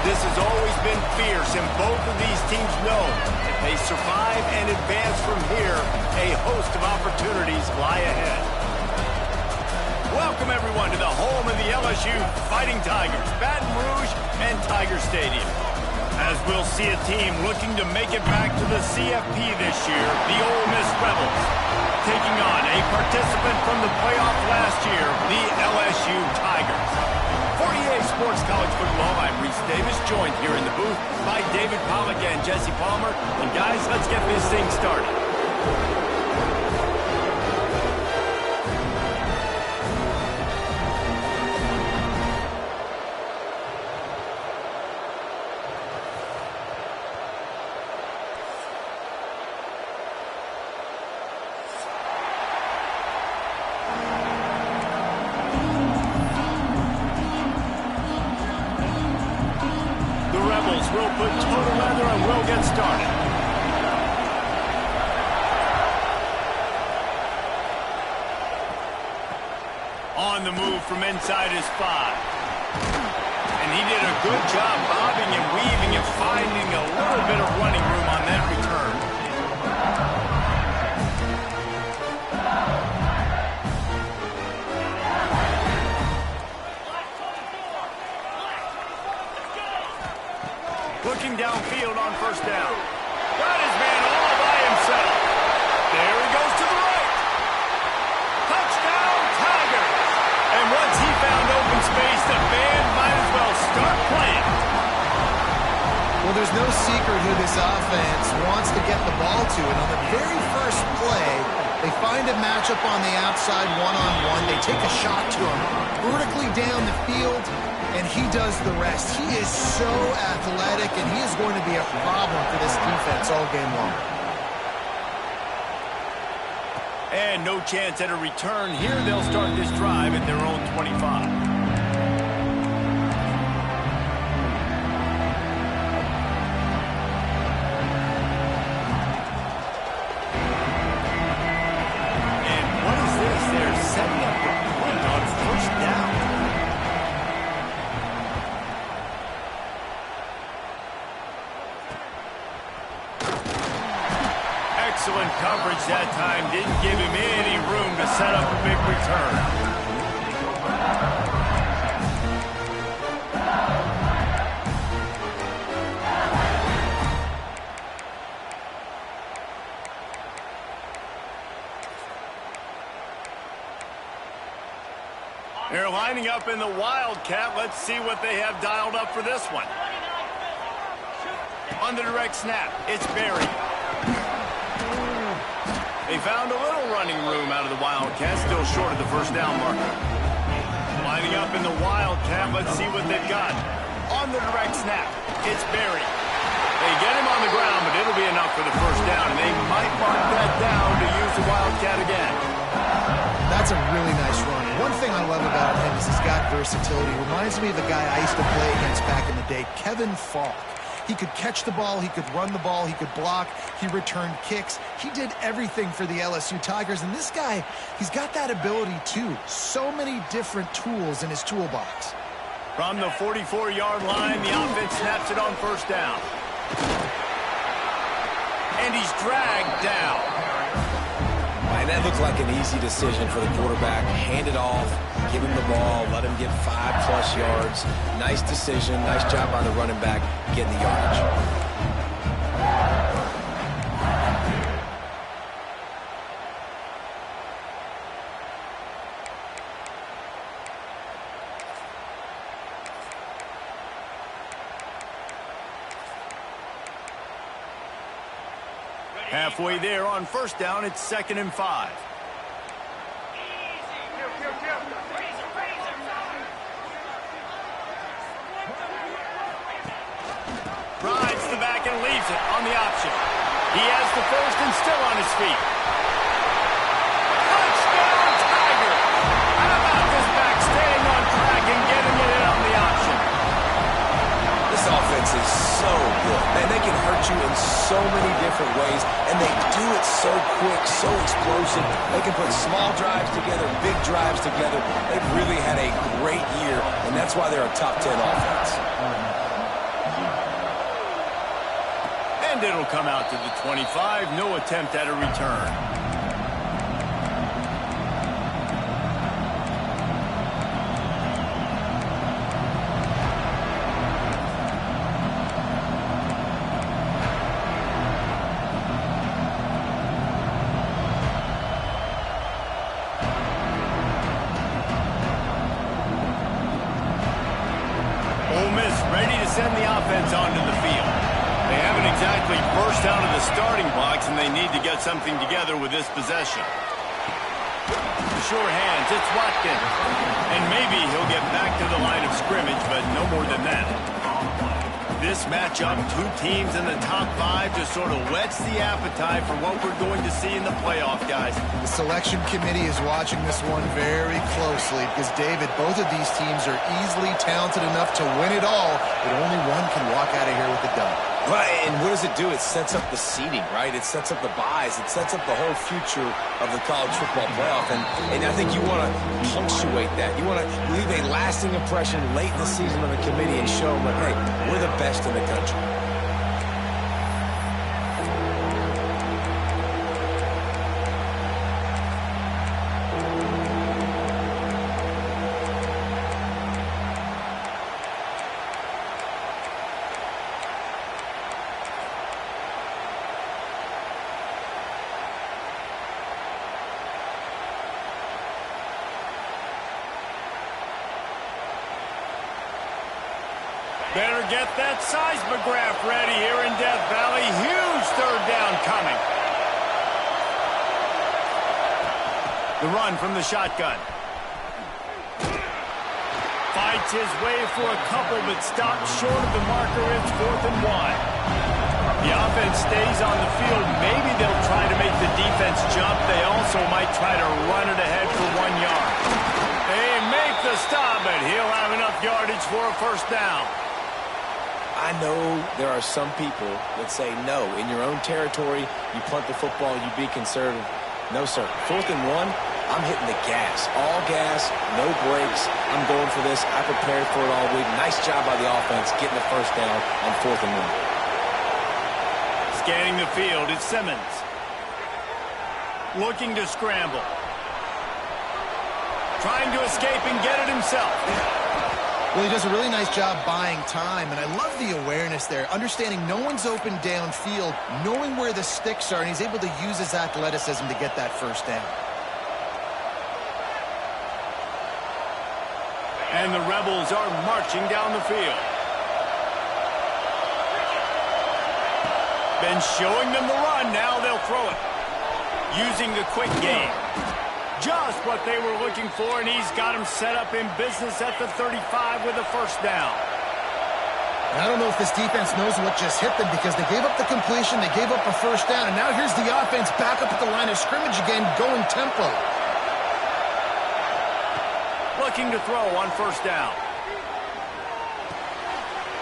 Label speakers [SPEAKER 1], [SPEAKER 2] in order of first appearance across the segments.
[SPEAKER 1] This has always been fierce, and both of these teams know if they survive and advance from here, a host of opportunities lie ahead. Welcome, everyone, to the home of the LSU Fighting Tigers, Baton Rouge and Tiger Stadium. As we'll see a team looking to make it back to the CFP this year, the Ole Miss Rebels, taking on a participant from the playoff last year, the LSU Tigers. For EA Sports College Football, I'm Reese Davis, joined here in the booth by David Pollack and Jesse Palmer. And guys, let's get this thing started. We'll put total leather and we'll get started. On the move from inside his 5. And he did a good job bobbing and weaving and finding a little bit of running room on that return. Looking downfield on first down. Got his man all by himself. There he goes to the right. Touchdown, Tigers. And once he found open space, the band might as well start playing.
[SPEAKER 2] Well, there's no secret who this offense wants to get the ball to. And on the very first play, they find a matchup on the outside one-on-one. They take a shot to him vertically down the field, and he does the rest. He is so athletic, and he is going to be a problem for this defense all game long.
[SPEAKER 1] And no chance at a return here. They'll start this drive at their own 25. Excellent coverage that time. Didn't give him any room to set up a big return. They're lining up in the Wildcat. Let's see what they have dialed up for this one. On the direct snap, it's Berry. They found a little running room out of the Wildcat, still short of the first down marker. Lining up in the Wildcat, let's see what they've got. On the direct snap, it's Berry. They get him on the ground, but it'll be enough for the first down, and they might mark that down to use the Wildcat again.
[SPEAKER 2] That's a really nice run. One thing I love about him is he's got versatility. Reminds me of the guy I used to play against back in the day, Kevin Falk. He could catch the ball, he could run the ball, he could block, he returned kicks. He did everything for the LSU Tigers, and this guy, he's got that ability too. So many different tools in his toolbox.
[SPEAKER 1] From the 44-yard line, the offense snaps it on first down. And he's dragged down.
[SPEAKER 3] And that looked like an easy decision for the quarterback. Hand it off, give him the ball, let him get 5+ yards. Nice decision, nice job by the running back getting the yardage.
[SPEAKER 1] Halfway there on first down, it's 2nd and 5. Rides the back and leaves it on the option. He has the first and still on his feet. Touchdown, Tiger! How about this back staying on track and getting it in on the option?
[SPEAKER 3] This offense is so good. Man, they can hurt you in so many different ways, and they do it so quick, so explosive. They can put small drives together, big drives together. They've really had a great year, and that's why they're a top 10 offense.
[SPEAKER 1] And it'll come out to the 25. No attempt at a return. Send the offense onto the field. They haven't exactly burst out of the starting blocks, and they need to get something together with this possession. The sure hands, it's Watkins. And maybe he'll get back to the line of scrimmage, but no more than that. This matchup, two teams in the top 5, just sort of whets the appetite for what we're going to see in the playoff, guys.
[SPEAKER 2] The selection committee is watching this one very closely because, David, both of these teams are easily talented enough to win it all, but only one can walk out of here with the dub.
[SPEAKER 3] Right, and what does it do? It sets up the seeding, right? It sets up the buys. It sets up the whole future of the college football playoff. And I think you want to punctuate that. You want to leave a lasting impression late in the season on the committee and show them, like, hey, we're the best in the country.
[SPEAKER 1] Better get that seismograph ready here in Death Valley. Huge third down coming. The run from the shotgun. Fights his way for a couple, but stops short of the marker. It's 4th and 1. The offense stays on the field. Maybe they'll try to make the defense jump. They also might try to run it ahead for 1 yard. They make the stop, but he'll have enough yardage for a first down.
[SPEAKER 3] I know there are some people that say, no, in your own territory, you punt the football, you be conservative. No, sir. 4th and 1, I'm hitting the gas. All gas, no brakes. I'm going for this. I prepared for it all week. Nice job by the offense getting the first down on 4th and 1.
[SPEAKER 1] Scanning the field, it's Simmons. Looking to scramble. Trying to escape and get it himself.
[SPEAKER 2] Well, he does a really nice job buying time, and I love the awareness there, understanding no one's open downfield, knowing where the sticks are, and he's able to use his athleticism to get that first down.
[SPEAKER 1] And the Rebels are marching down the field. Been showing them the run, now they'll throw it. Using the quick game. Just what they were looking for, and he's got him set up in business at the 35 with a first down.
[SPEAKER 2] And I don't know if this defense knows what just hit them because they gave up the completion, they gave up a first down, and now here's the offense back up at the line of scrimmage again, going tempo.
[SPEAKER 1] Looking to throw on first down.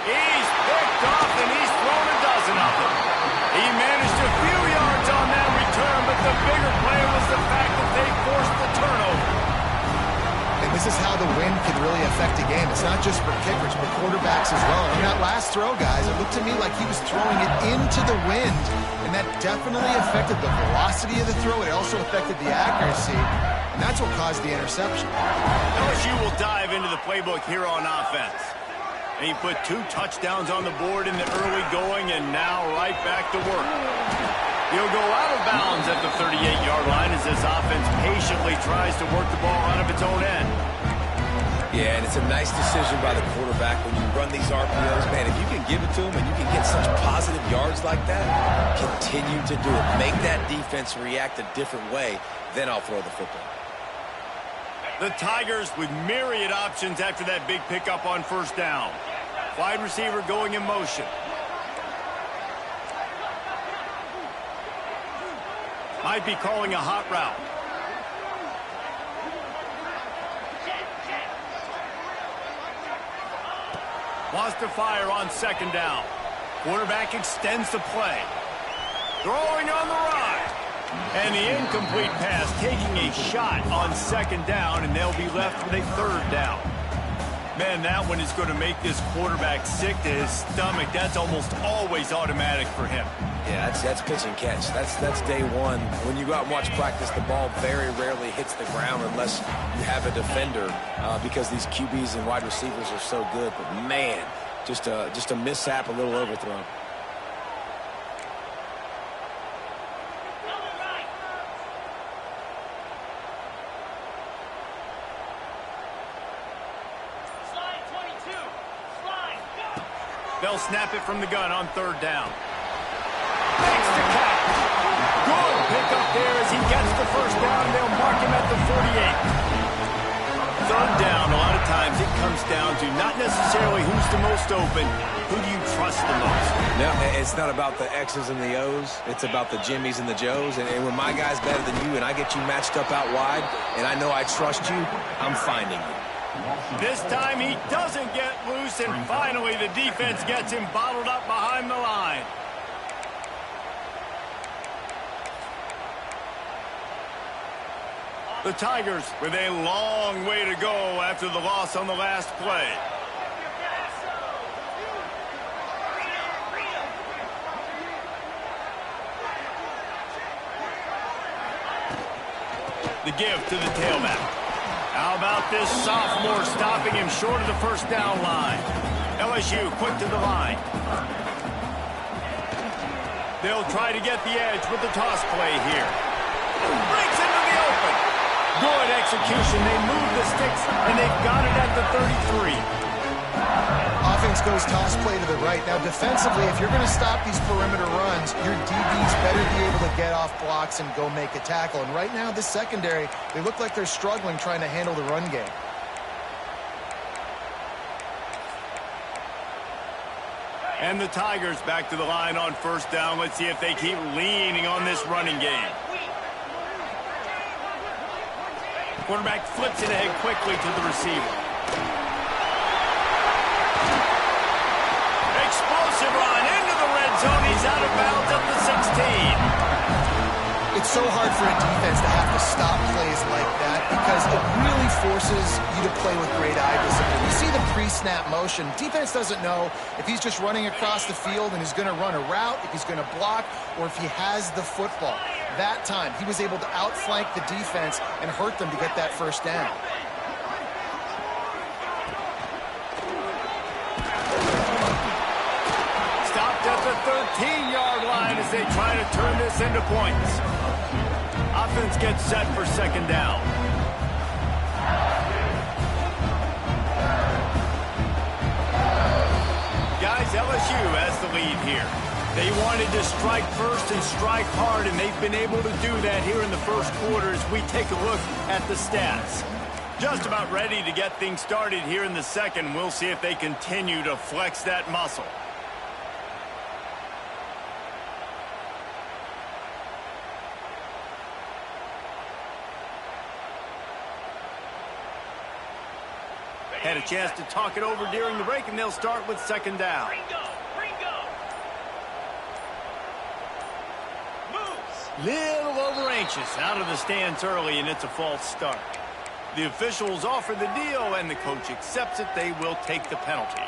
[SPEAKER 1] He's picked off, and he's thrown a dozen of them. He managed a few yards on that return, but the bigger play was the fact that they forced the turnover.
[SPEAKER 2] And this is how the wind can really affect a game. It's not just for kickers, but quarterbacks as well. And that last throw, guys, it looked to me like he was throwing it into the wind, and that definitely affected the velocity of the throw. It also affected the accuracy, and that's what caused the interception.
[SPEAKER 1] LSU will dive into the playbook here on offense. And he put 2 touchdowns on the board in the early going, and now right back to work. He'll go out of bounds at the 38-yard line as this offense patiently tries to work the ball out of its own end.
[SPEAKER 3] Yeah, and it's a nice decision by the quarterback when you run these RPOs. Man, if you can give it to him and you can get such positive yards like that, continue to do it. Make that defense react a different way, then I'll throw the football.
[SPEAKER 1] The Tigers with myriad options after that big pickup on first down. Wide receiver going in motion. Might be calling a hot route. Wants to fire on second down. Quarterback extends the play. Throwing on the run. And the incomplete pass taking a shot on second down, and they'll be left with a third down. Man, that one is going to make this quarterback sick to his stomach. That's almost always automatic for him.
[SPEAKER 3] Yeah, that's pitch and catch. That's day one. When you go out and watch practice, the ball very rarely hits the ground unless you have a defender because these QBs and wide receivers are so good. But, man, just a mishap, a little overthrow.
[SPEAKER 1] They'll snap it from the gun on third down. Thanks to Cat. Good pickup there as he gets the first down. They'll mark him at the 48. Third down, a lot of times it comes down to not necessarily who's the most open, who do you trust the most?
[SPEAKER 3] No, it's not about the X's and the O's. It's about the Jimmys and the Joes. And when my guy's better than you and I get you matched up out wide and I know I trust you, I'm finding you.
[SPEAKER 1] This time he doesn't get loose, and finally the defense gets him bottled up behind the line. The Tigers with a long way to go after the loss on the last play. The give to the tailback. How about this sophomore stopping him short of the first down line? LSU quick to the line. They'll try to get the edge with the toss play here. Breaks into the open. Good execution. They move the sticks, and they've got it at the 33.
[SPEAKER 2] Offense goes toss play to the right. Now, defensively, if you're going to stop these perimeter runs, your DBs better be able to get off blocks and go make a tackle. And right now, this secondary, they look like they're struggling trying to handle the run game.
[SPEAKER 1] And the Tigers back to the line on first down. Let's see if they keep leaning on this running game. Quarterback flips it ahead quickly to the receiver. Explosive run into the red zone. He's out of bounds at the 16.
[SPEAKER 2] It's so hard for a defense to have to stop plays like that because it really forces you to play with great eye discipline. You see the pre-snap motion. Defense doesn't know if he's just running across the field and he's going to run a route, if he's going to block, or if he has the football. That time, he was able to outflank the defense and hurt them to get that first down.
[SPEAKER 1] Stopped at the 13-yard line as they try to turn this into points. Offense gets set for second down. Guys, LSU has the lead here. They wanted to strike first and strike hard, and they've been able to do that here in the first quarter as we take a look at the stats. Just about ready to get things started here in the second. We'll see if they continue to flex that muscle. Had a chance to talk it over during the break, and they'll start with second down. Little over anxious out of the stance early, and it's a false start. The officials offer the deal, and the coach accepts it. They will take the penalty.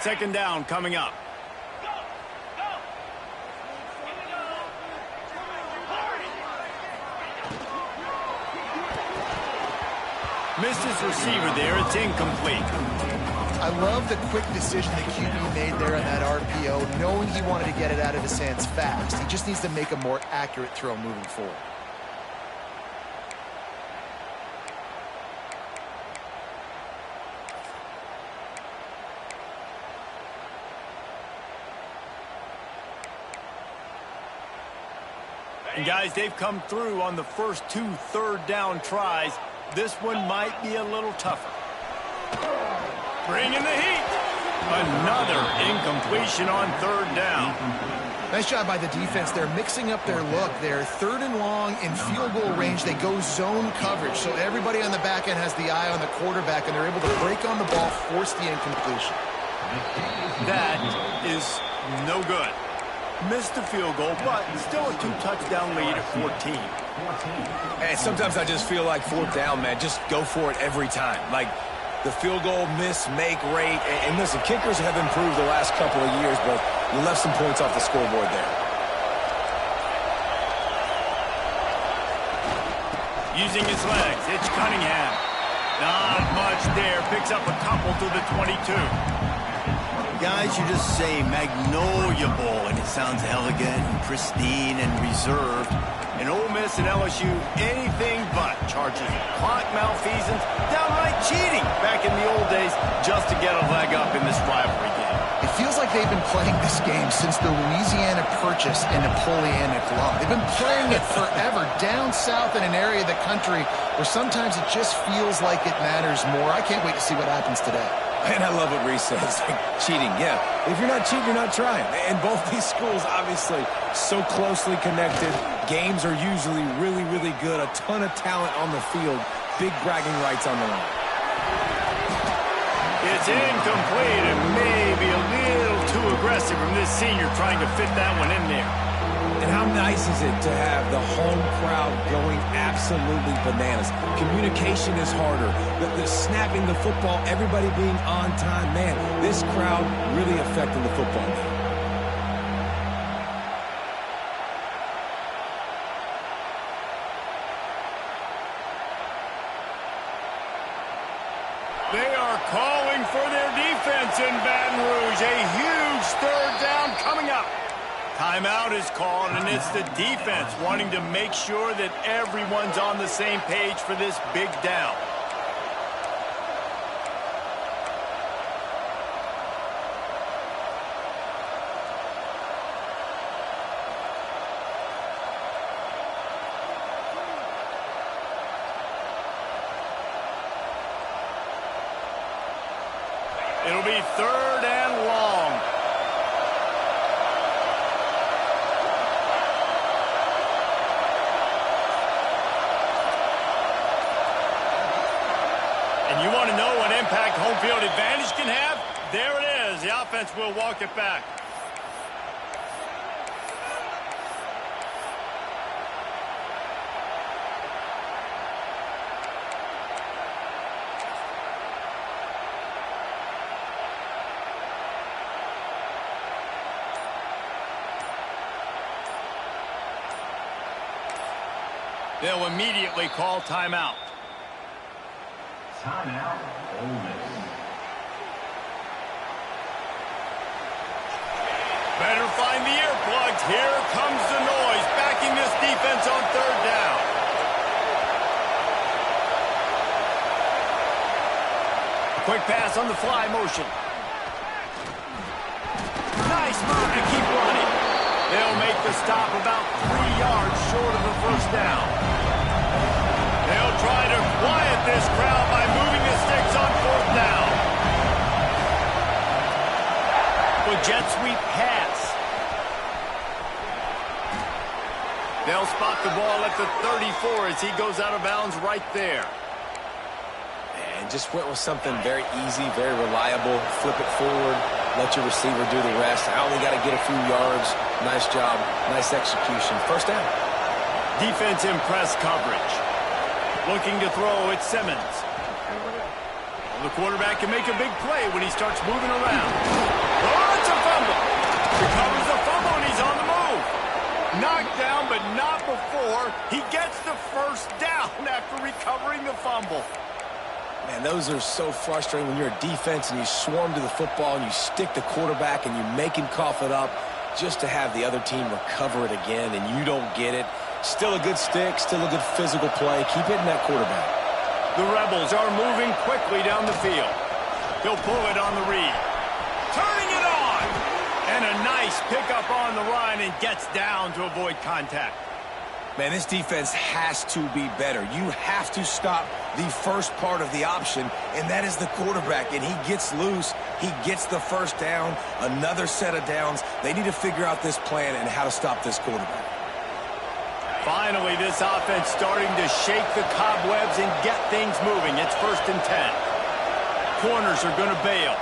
[SPEAKER 1] Second down coming up. Missed his receiver there. It's incomplete.
[SPEAKER 2] I love the quick decision the QB made there in that RPO, knowing he wanted to get it out of his hands fast. He just needs to make a more accurate throw moving forward.
[SPEAKER 1] And guys, they've come through on the first two third down tries. This one might be a little tougher. Bringing the heat. Another incompletion on third down.
[SPEAKER 2] Nice job by the defense. They're mixing up their look. They're third and long in field goal range. They go zone coverage. So everybody on the back end has the eye on the quarterback, and they're able to break on the ball, force the incompletion.
[SPEAKER 1] That is no good. Missed the field goal, but still a 2-touchdown lead at 14.
[SPEAKER 3] And sometimes I just feel like fourth down, man, just go for it every time. Like the field goal miss, make rate. And listen, kickers have improved the last couple of years, but you left some points off the scoreboard there.
[SPEAKER 1] Using his legs, it's Cunningham. Not much there. Picks up a couple to the 22.
[SPEAKER 4] Guys, you just say Magnolia Bowl, and it sounds elegant and pristine and reserved.
[SPEAKER 1] And Ole Miss and LSU, anything but charges of clock malfeasance, downright cheating back in the old days just to get a leg up in this rivalry game.
[SPEAKER 2] It feels like they've been playing this game since the Louisiana Purchase and Napoleonic Law. They've been playing it forever down south in an area of the country where sometimes it just feels like it matters more. I can't wait to see what happens today.
[SPEAKER 3] And I love what Reese says, like cheating. Yeah, if you're not cheating, you're not trying. And both these schools, obviously, so closely connected. Games are usually really, really good. A ton of talent on the field. Big bragging rights on the line.
[SPEAKER 1] It's incomplete and maybe a little too aggressive from this senior trying to fit that one in there.
[SPEAKER 3] And how nice is it to have the home crowd going absolutely bananas? Communication is harder. The snapping the football, everybody being on time. Man, this crowd really affecting the football game.
[SPEAKER 1] They are calling for their defense in Baton Rouge. A huge third down coming up. Timeout is called, and it's the defense wanting to make sure that everyone's on the same page for this big down. It'll be third and long. And you want to know what impact home field advantage can have? There it is. The offense will walk it back. They'll immediately call timeout.
[SPEAKER 5] Timeout, Ole Miss.
[SPEAKER 1] Better find the earplugs. Here comes the noise, backing this defense on third down. Quick pass on the fly motion. Nice move to keep running. They'll make the stop about 3 yards short of the first down. They'll try to quiet this crowd by moving the sticks on fourth down. With jet sweep pass. They'll spot the ball at the 34 as he goes out of bounds right there.
[SPEAKER 3] And just went with something very easy, very reliable. Flip it forward, let your receiver do the rest. I only got to get a few yards. Nice job, nice execution. First down.
[SPEAKER 1] Defense in press coverage. Looking to throw, it's Simmons. The quarterback can make a big play when he starts moving around. Oh, it's a fumble. Recovers the fumble, and he's on the move. Knocked down, but not before. He gets the first down after recovering the fumble.
[SPEAKER 3] Man, those are so frustrating when you're a defense and you swarm to the football and you stick the quarterback and you make him cough it up just to have the other team recover it again and you don't get it. Still a good stick, still a good physical play. Keep hitting that quarterback.
[SPEAKER 1] The Rebels are moving quickly down the field. He'll pull it on the read. Turning it on! And a nice pickup on the run and gets down to avoid contact.
[SPEAKER 3] Man, this defense has to be better. You have to stop the first part of the option, and that is the quarterback. And he gets loose. He gets the first down, another set of downs. They need to figure out this plan and how to stop this quarterback.
[SPEAKER 1] Finally, this offense starting to shake the cobwebs and get things moving. It's 1st and 10. Corners are going to bail.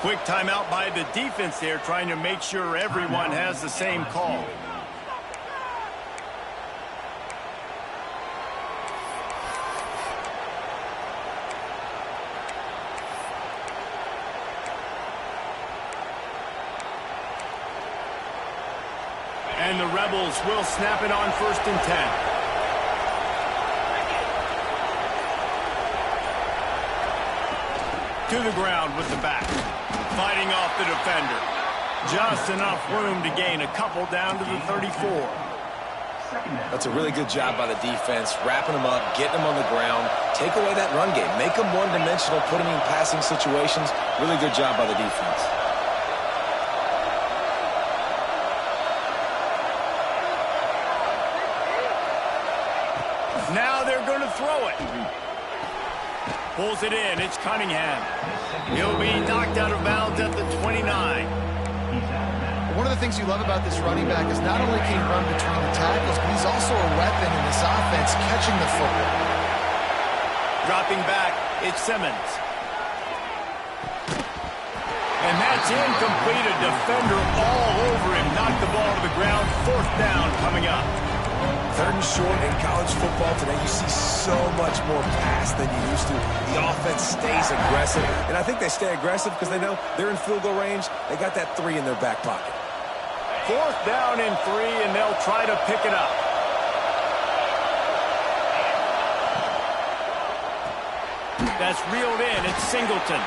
[SPEAKER 1] Quick timeout by the defense there, trying to make sure everyone has the same call. And the Rebels will snap it on 1st and 10. To the ground with the back. Fighting off the defender. Just enough room to gain a couple down to the 34.
[SPEAKER 3] That's a really good job by the defense, wrapping them up, getting them on the ground, take away that run game, make them one-dimensional, put them in passing situations. Really good job by the defense.
[SPEAKER 1] Now they're going to throw it. Pulls it in. It's Cunningham. He'll be knocked out of bounds at the 29.
[SPEAKER 2] One of the things you love about this running back is not only can he run between the tackles, but he's also a weapon in this offense, catching the football.
[SPEAKER 1] Dropping back, it's Simmons. And that's incomplete. A defender all over him. Knocked the ball to the ground. 4th down coming up.
[SPEAKER 3] 3rd and short in college football today. You see so much more pass than you used to. The offense stays aggressive, and I think they stay aggressive because they know they're in field goal range. They got that 3 in their back pocket.
[SPEAKER 1] 4th down and 3, and they'll try to pick it up. That's reeled in. It's Singleton.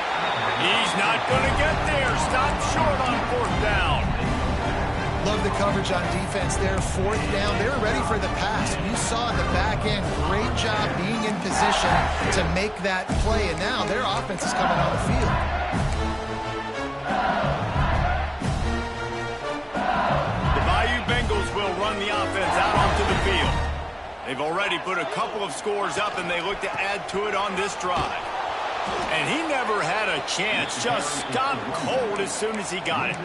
[SPEAKER 1] He's not going to get there. Stopped short on 4th down.
[SPEAKER 2] Love the coverage on defense there. 4th down. They're ready for the pass. You saw in the back end, great job being in position to make that play. And now their offense is coming on the field.
[SPEAKER 1] The Bayou Bengals will run the offense out onto the field. They've already put a couple of scores up, and they look to add to it on this drive. And he never had a chance. Just stopped cold as soon as he got it.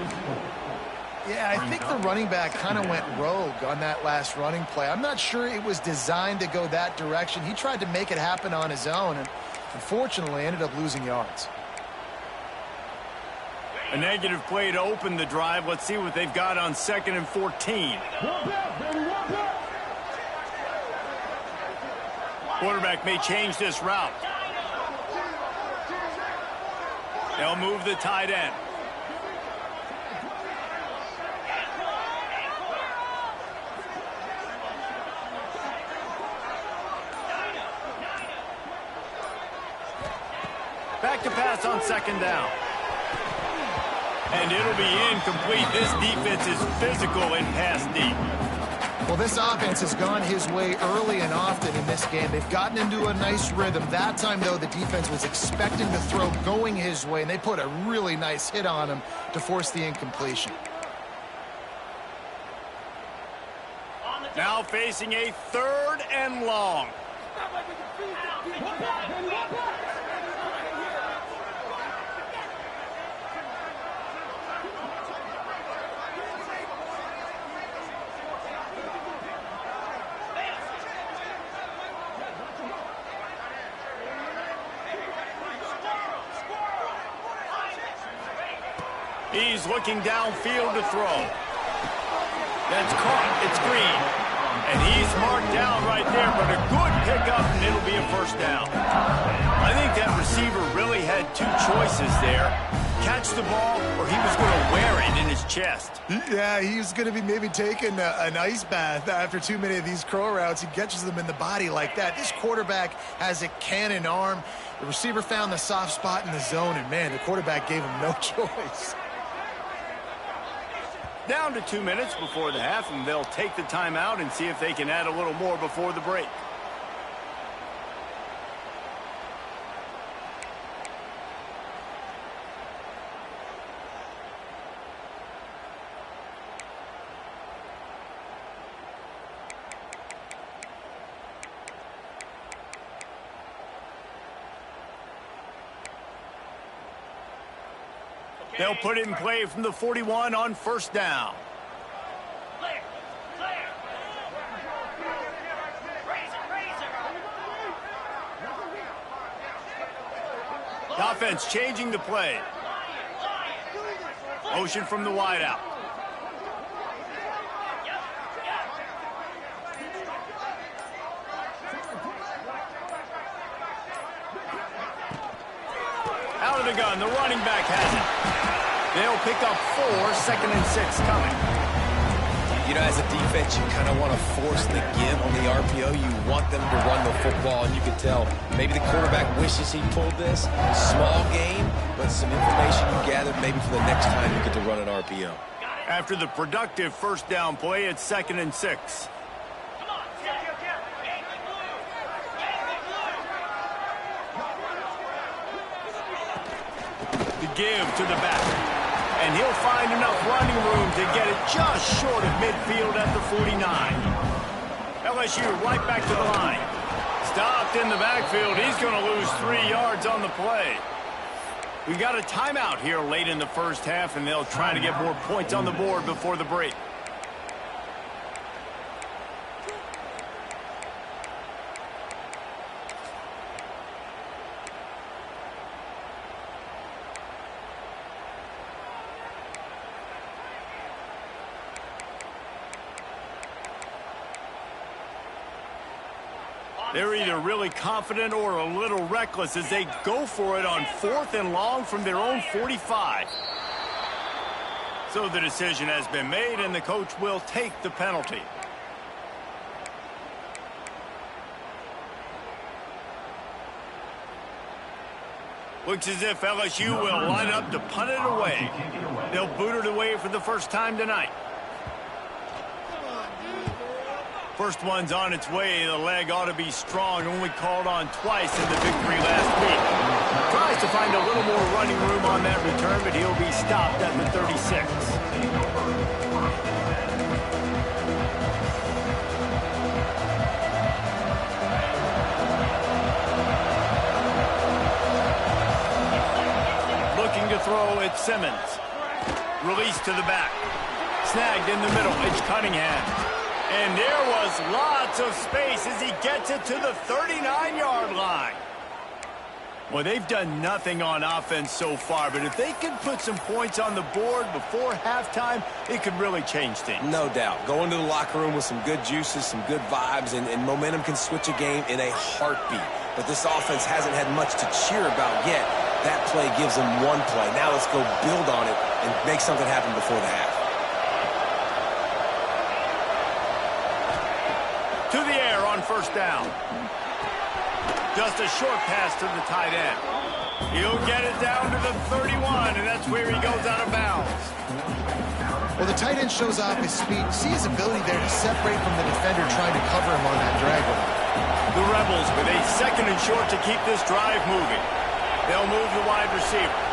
[SPEAKER 2] Yeah, I think the running back kind of went rogue on that last running play. I'm not sure it was designed to go that direction. He tried to make it happen on his own, and unfortunately ended up losing yards.
[SPEAKER 1] A negative play to open the drive. Let's see what they've got on 2nd and 14. Quarterback may change this route. They'll move the tight end. Back to pass on 2nd down. And it'll be incomplete. This defense is physical and pass deep.
[SPEAKER 2] Well, this offense has gone his way early and often in this game. They've gotten into a nice rhythm. That time, though, the defense was expecting the throw going his way, and they put a really nice hit on him to force the incompletion.
[SPEAKER 1] Now facing a 3rd and long. He's looking downfield to throw. That's caught. It's Green. And he's marked down right there, but a good pickup, and it'll be a 1st down. I think that receiver really had 2 choices there. Catch the ball, or he was going to wear it in his chest.
[SPEAKER 2] Yeah, he was going to be maybe taking an ice bath after too many of these crow routes. He catches them in the body like that. This quarterback has a cannon arm. The receiver found the soft spot in the zone, and, man, the quarterback gave him no choice.
[SPEAKER 1] Down to 2 minutes before the half, and they'll take the timeout and see if they can add a little more before the break. They'll put it in play from the 41 on 1st down. The offense changing the play. Motion from the wideout. Out of the gun, the running back has it. They'll pick up 4, 2nd and 6 coming.
[SPEAKER 3] You know, as a defense, you kind of want to force the give on the RPO. You want them to run the football, and you can tell maybe the quarterback wishes he pulled this. Small game, but some information you gathered maybe for the next time you get to run an RPO.
[SPEAKER 1] After the productive first down play, it's 2nd and 6. The give to the back. And he'll find enough running room to get it just short of midfield at the 49. LSU right back to the line. Stopped in the backfield. He's going to lose 3 yards on the play. We got a timeout here late in the first half, and they'll try to get more points on the board before the break. They're either really confident or a little reckless as they go for it on 4th and long from their own 45. So the decision has been made, and the coach will take the penalty. Looks as if LSU will line up to punt it away. They'll boot it away for the first time tonight. First one's on its way. The leg ought to be strong. Only called on twice in the victory last week. Tries to find a little more running room on that return, but he'll be stopped at the 36. Looking to throw, it's Simmons. Release to the back. Snagged in the middle. It's Cunningham. And there was lots of space as he gets it to the 39-yard line. Well, they've done nothing on offense so far, but if they can put some points on the board before halftime, it could really change things.
[SPEAKER 3] No doubt. Go into the locker room with some good juices, some good vibes, and momentum can switch a game in a heartbeat. But this offense hasn't had much to cheer about yet. That play gives them one play. Now let's go build on it and make something happen before the half.
[SPEAKER 1] To the air on first down. Just a short pass to the tight end. He'll get it down to the 31, and that's where he goes out of bounds.
[SPEAKER 2] Well, the tight end shows off his speed. See his ability there to separate from the defender trying to cover him on that drag route.
[SPEAKER 1] The Rebels with a 2nd and short to keep this drive moving. They'll move the wide receiver.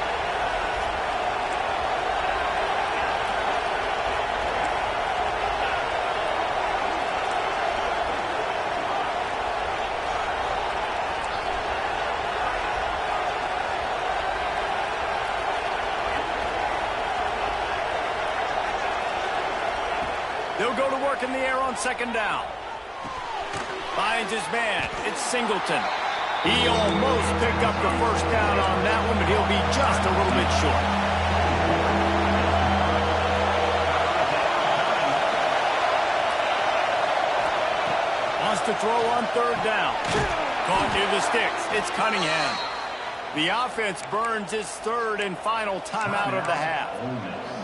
[SPEAKER 1] They'll go to work in the air on 2nd down. Finds his man. It's Singleton. He almost picked up the first down on that one, but he'll be just a little bit short. Wants to throw on 3rd down. Caught near the sticks. It's Cunningham. The offense burns its 3rd and final timeout of the half.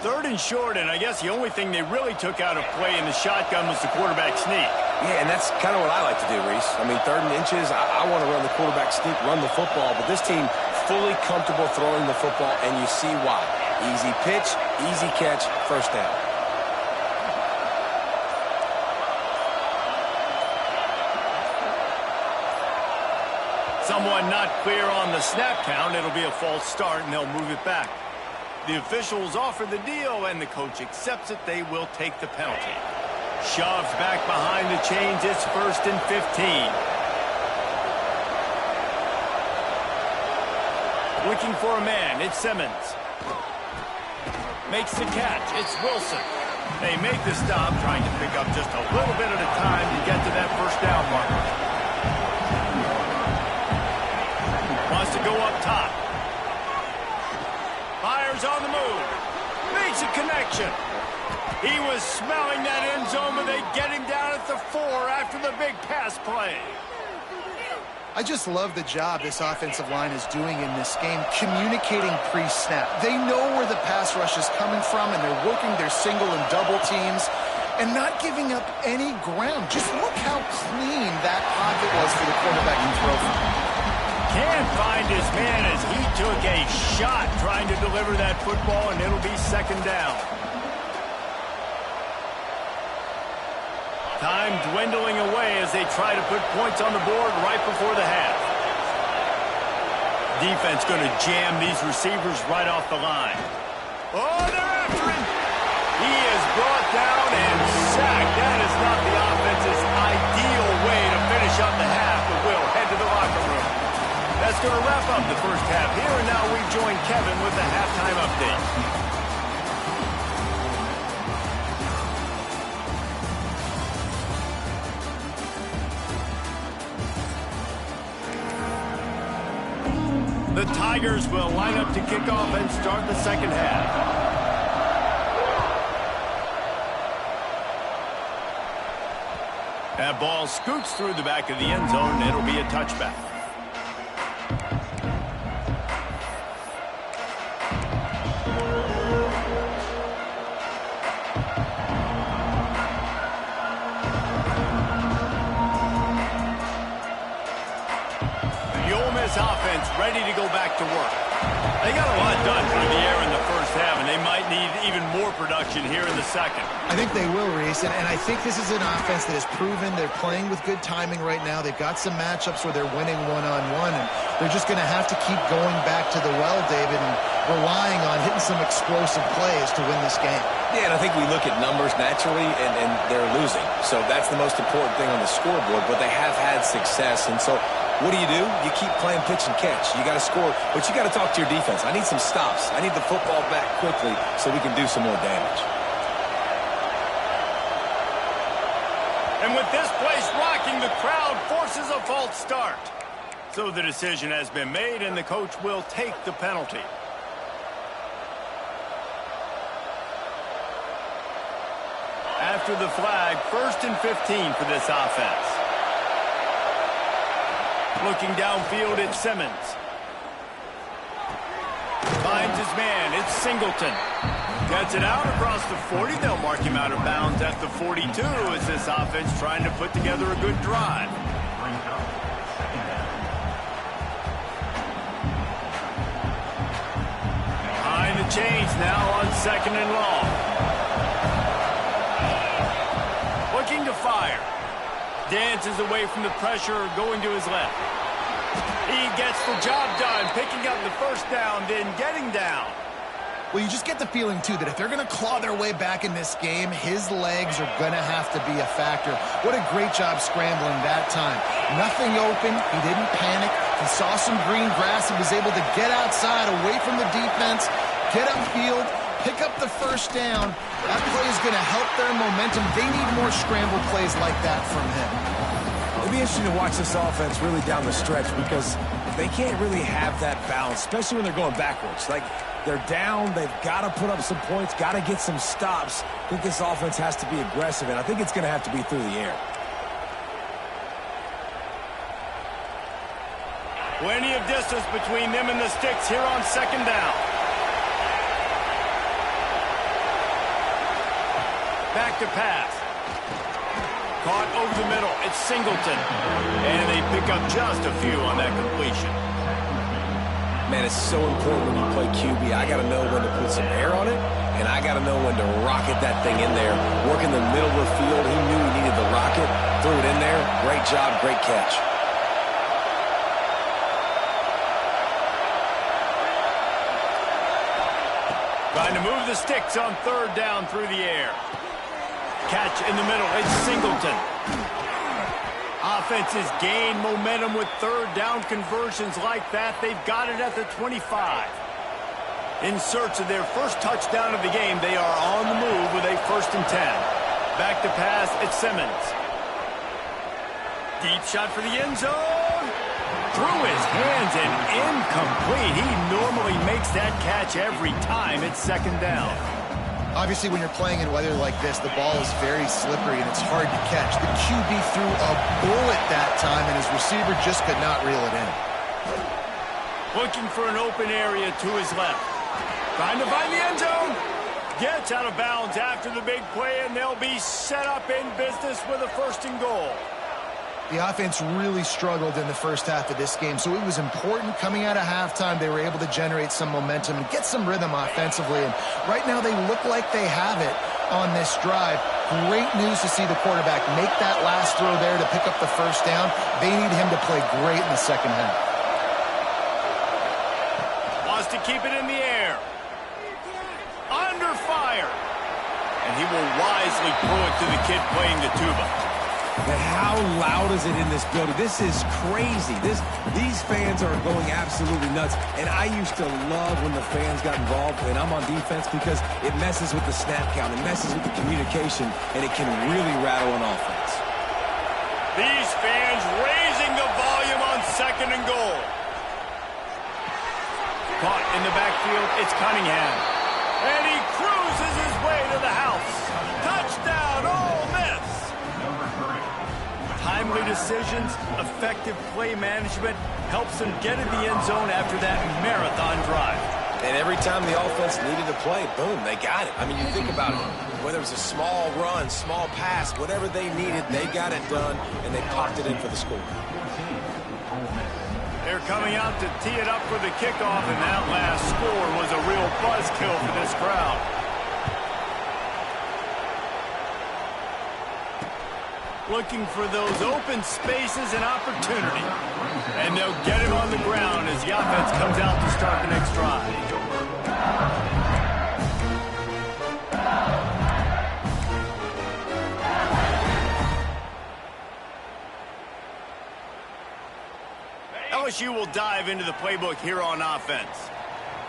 [SPEAKER 1] 3rd and short, and I guess the only thing they really took out of play in the shotgun was the quarterback sneak.
[SPEAKER 3] Yeah, and that's kind of what I like to do, Reese. I mean, 3rd and inches, I want to run the quarterback sneak, run the football, but this team fully comfortable throwing the football, and you see why. Easy pitch, easy catch, first down.
[SPEAKER 1] Someone not clear on the snap count. It'll be a false start, and they'll move it back. The officials offer the deal, and the coach accepts it. They will take the penalty. Shoves back behind the chains. It's 1st and 15. Looking for a man. It's Simmons. Makes the catch. It's Wilson. They make the stop, trying to pick up just a little bit at a time to get to that first down marker. Wants to go up top. Fires on the move. Makes makes a connection. He was smelling that end zone, but they get him down at the 4 after the big pass play.
[SPEAKER 2] I just love the job this offensive line is doing in this game, communicating pre-snap. They know where the pass rush is coming from, and they're working their single and double teams and not giving up any ground. Just look how clean that pocket was for the quarterback to throw from.
[SPEAKER 1] Can't find his man as he took a shot trying to deliver that football, and it'll be second down. Time dwindling away as they try to put points on the board right before the half. Defense going to jam these receivers right off the line. Oh, they're after him. He is brought down and sacked. That is not the offense's ideal way to finish up the half, but we'll head to the locker room. That's going to wrap up the first half here, and now we join Kevin with the halftime update. The Tigers will line up to kick off and start the second half. That ball scoots through the back of the end zone, and it'll be a touchback. Offense ready to go back to work. They got a lot done through the air in the first half, and they might need even more production here in the second.
[SPEAKER 2] I think they will, Reese, and I think this is an offense that has proven they're playing with good timing right now. They've got some matchups where they're winning one-on-one, and they're just going to have to keep going back to the well, David, and relying on hitting some explosive plays to win this game.
[SPEAKER 3] Yeah, and I think we look at numbers naturally, and they're losing. So that's the most important thing on the scoreboard, but they have had success, and so what do? You keep playing pitch and catch. You got to score, but you got to talk to your defense. I need some stops. I need the football back quickly so we can do some more damage.
[SPEAKER 1] And with this place rocking, the crowd forces a false start. So the decision has been made, and the coach will take the penalty. After the flag, 1st and 15 for this offense. Looking downfield, it's Simmons. Finds his man, it's Singleton. Gets it out across the 40. They'll mark him out of bounds at the 42 as this offense trying to put together a good drive. Behind the chains now on 2nd and long. Looking to fire. Dances away from the pressure, going to his left. He gets the job done, picking up the first down, then getting down.
[SPEAKER 2] Well, you just get the feeling, too, that if they're going to claw their way back in this game, his legs are going to have to be a factor. What a great job scrambling that time. Nothing open. He didn't panic. He saw some green grass and was able to get outside, away from the defense, get upfield, pick up the first down. That play is going to help their momentum. They need more scramble plays like that from him.
[SPEAKER 3] It'll be interesting to watch this offense really down the stretch because they can't really have that balance, especially when they're going backwards. Like, they're down, they've got to put up some points, got to get some stops. I think this offense has to be aggressive, and I think it's going to have to be through the air.
[SPEAKER 1] Plenty of distance between them and the sticks here on 2nd down. Back to pass. Caught over the middle. It's Singleton. And they pick up just a few on that completion.
[SPEAKER 3] Man, it's so important when you play QB. I got to know when to put some air on it, and I got to know when to rocket that thing in there. Work in the middle of the field. He knew he needed the rocket. Threw it in there. Great job, great catch.
[SPEAKER 1] Trying to move the sticks on 3rd down through the air. Catch in the middle. It's Singleton. Offenses gain momentum with 3rd down conversions like that. They've got it at the 25. In search of their first touchdown of the game, they are on the move with a 1st and 10. Back to pass, it's Simmons. Deep shot for the end zone. Through his hands and incomplete. He normally makes that catch every time. It's 2nd down.
[SPEAKER 2] Obviously, when you're playing in weather like this, the ball is very slippery and it's hard to catch. The QB threw a bullet that time, and his receiver just could not reel it in.
[SPEAKER 1] Looking for an open area to his left. Trying to find the end zone. Gets out of bounds after the big play, and they'll be set up in business with a 1st and goal.
[SPEAKER 2] The offense really struggled in the first half of this game, so it was important coming out of halftime. They were able to generate some momentum and get some rhythm offensively, and right now they look like they have it on this drive. Great news to see the quarterback make that last throw there to pick up the 1st down. They need him to play great in the second half.
[SPEAKER 1] Wants to keep it in the air. Under fire. And he will wisely throw it to the kid playing the tuba.
[SPEAKER 3] But how loud is it in this building? This is crazy. These fans are going absolutely nuts. And I used to love when the fans got involved, and I'm on defense, because it messes with the snap count, it messes with the communication, and it can really rattle an offense.
[SPEAKER 1] These fans raising the volume on 2nd and goal. Caught in the backfield, it's Cunningham. And he cruises his way to the house. Touchdown, Ole Miss! Timely decisions, effective play management helps them get in the end zone after that marathon drive.
[SPEAKER 3] And every time the offense needed to play, boom, they got it. I mean, you think about it. Whether it was a small run, small pass, whatever they needed, they got it done, and they popped it in for the score.
[SPEAKER 1] They're coming out to tee it up for the kickoff, and that last score was a real buzzkill for this crowd. Looking for those open spaces and opportunity. And they'll get it on the ground as the offense comes out to start the next drive. LSU will dive into the playbook here on offense.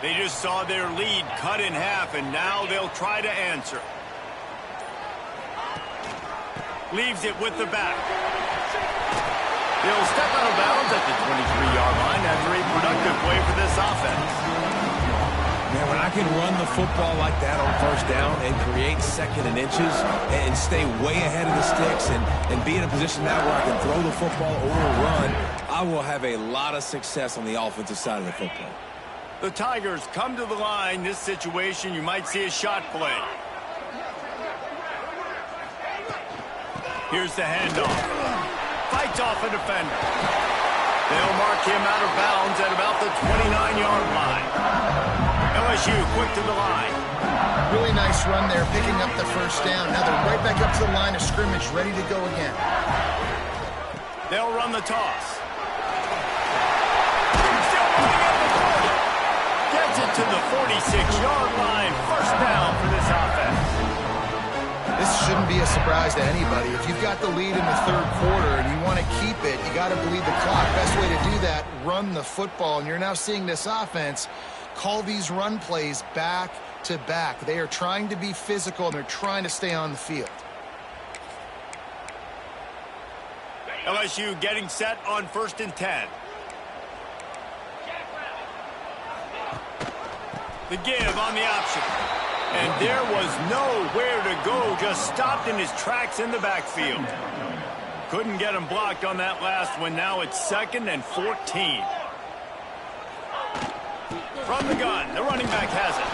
[SPEAKER 1] They just saw their lead cut in half, and now they'll try to answer. Leaves it with the back. He'll step out of bounds at the 23-yard line after a productive play for this offense.
[SPEAKER 3] Man, when I can run the football like that on 1st down and create 2nd and inches and stay way ahead of the sticks and be in a position now where I can throw the football or run, I will have a lot of success on the offensive side of the football.
[SPEAKER 1] The Tigers come to the line. This situation, you might see a shot play. Here's the handoff. Fights off a defender. They'll mark him out of bounds at about the 29-yard line. LSU quick to the line.
[SPEAKER 2] Really nice run there, picking up the 1st down. Now they're right back up to the line of scrimmage, ready to go again.
[SPEAKER 1] They'll run the toss. Still running at the 40. Gets it to the 46-yard line. 1st down for this offense.
[SPEAKER 2] This shouldn't be a surprise to anybody. If you've got the lead in the 3rd quarter and you want to keep it, you got to bleed the clock. Best way to do that, run the football. And you're now seeing this offense call these run plays back to back. They are trying to be physical, and they're trying to stay on the field.
[SPEAKER 1] LSU getting set on 1st and 10. The give on the option. And there was nowhere to go, just stopped in his tracks in the backfield. Couldn't get him blocked on that last one. Now it's 2nd and 14. From the gun, the running back has it.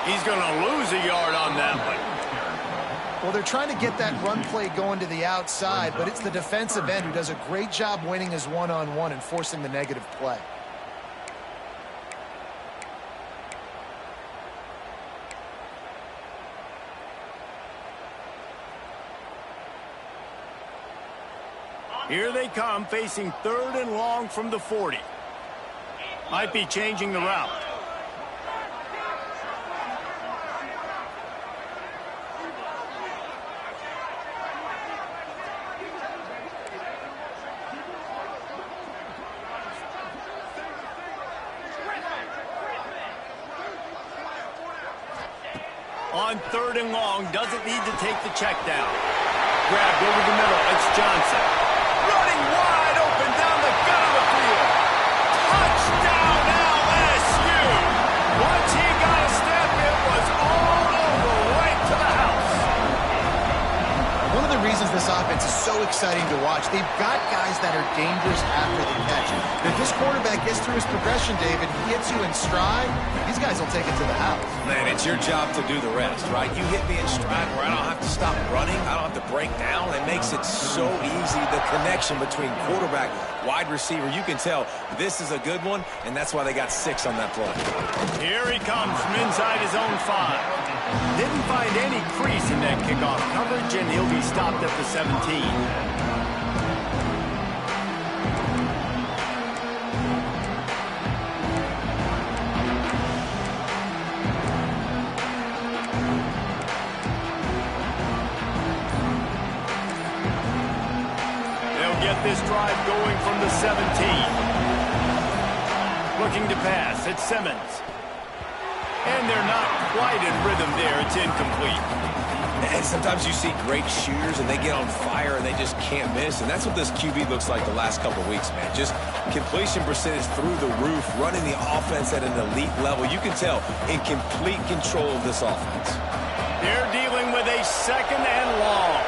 [SPEAKER 1] He's going to lose a yard on that one.
[SPEAKER 2] Well, they're trying to get that run play going to the outside, but it's the defensive end who does a great job winning his one-on-one and forcing the negative play.
[SPEAKER 1] Here they come, facing 3rd and long from the 40. Might be changing the route. On 3rd and long, doesn't need to take the check down. Grabbed over the middle, it's Johnson. Running wide open down the gut of the field. Touchdown LSU. Once he got a step, it was all over right
[SPEAKER 2] this offense is so exciting to watch. They've got guys that are dangerous after the catch. And if this quarterback gets through his progression, David, he hits you in stride, these guys will take it to the house.
[SPEAKER 3] Man, it's your job to do the rest, right? You hit me in stride where I don't have to stop running. I don't have to break down. It makes it so easy. The connection between quarterback, wide receiver, you can tell this is a good one, and that's why they got 6 on that play.
[SPEAKER 1] Here he comes from inside his own 5. Didn't find any crease in that kickoff coverage, and he'll be stopped at the 17. They'll get this drive going from the 17. Looking to pass, it's Simmons. And they're not quite in rhythm there. It's incomplete.
[SPEAKER 3] And sometimes you see great shooters, and they get on fire, and they just can't miss. And that's what this QB looks like the last couple of weeks, man. Just completion percentage through the roof, running the offense at an elite level. You can tell in complete control of this offense.
[SPEAKER 1] They're dealing with a 2nd and long.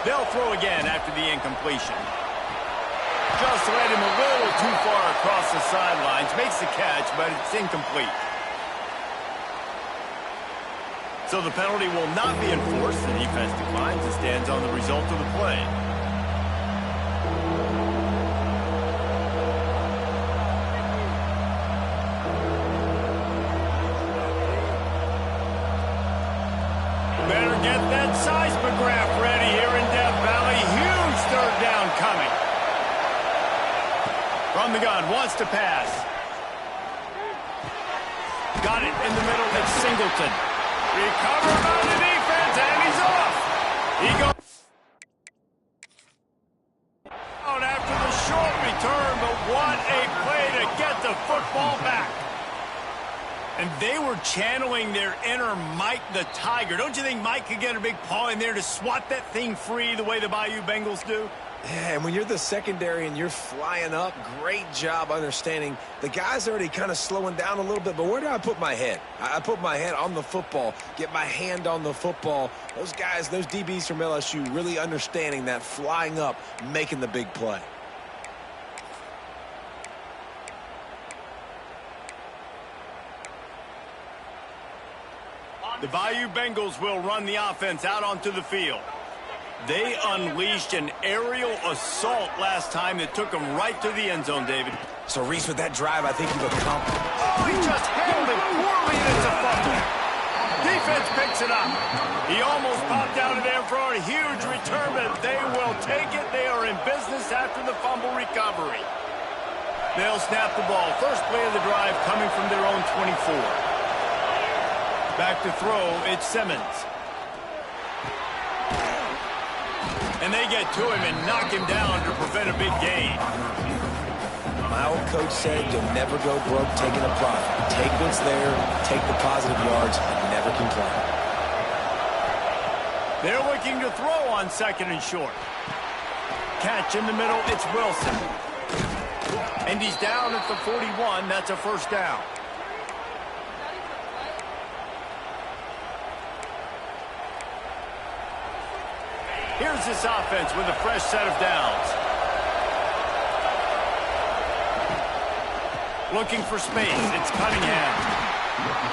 [SPEAKER 1] They'll throw again after the incompletion. Just led him a little too far across the sidelines. Makes the catch, but it's incomplete. So the penalty will not be enforced. The defense declines and stands on the result of the play. Better get that seismograph ready here in Death Valley. Huge 3rd down coming. From the gun, wants to pass. Got it in the middle, it's Singleton. Recovered by the defense, and he's off. He goes out after the short return, but what a play to get the football back. And they were channeling their inner Mike the Tiger. Don't you think Mike could get a big paw in there to swat that thing free the way the Bayou Bengals do?
[SPEAKER 3] Yeah, and when you're the secondary and you're flying up, great job understanding. The guy's already kind of slowing down a little bit, but where do I put my head? I put my head on the football, get my hand on the football. Those guys, those DBs from LSU really understanding that, flying up, making the big play.
[SPEAKER 1] The Bayou Bengals will run the offense out onto the field. They unleashed an aerial assault last time that took them right to the end zone, David.
[SPEAKER 3] So, Reese, with that drive, I think you've accomplished.
[SPEAKER 1] Oh, he just handled it poorly, and it's a fumble. Defense picks it up. He almost popped out of there for a huge return, but they will take it. They are in business after the fumble recovery. They'll snap the ball. First play of the drive coming from their own 24. Back to throw, it's Simmons. And they get to him and knock him down to prevent a big gain.
[SPEAKER 3] My old coach said you'll never go broke taking a profit. Take what's there, take the positive yards, and never complain.
[SPEAKER 1] They're looking to throw on 2nd and short. Catch in the middle, it's Wilson. And he's down at the 41. That's a 1st down. Here's this offense with a fresh set of downs. Looking for space. It's Cunningham.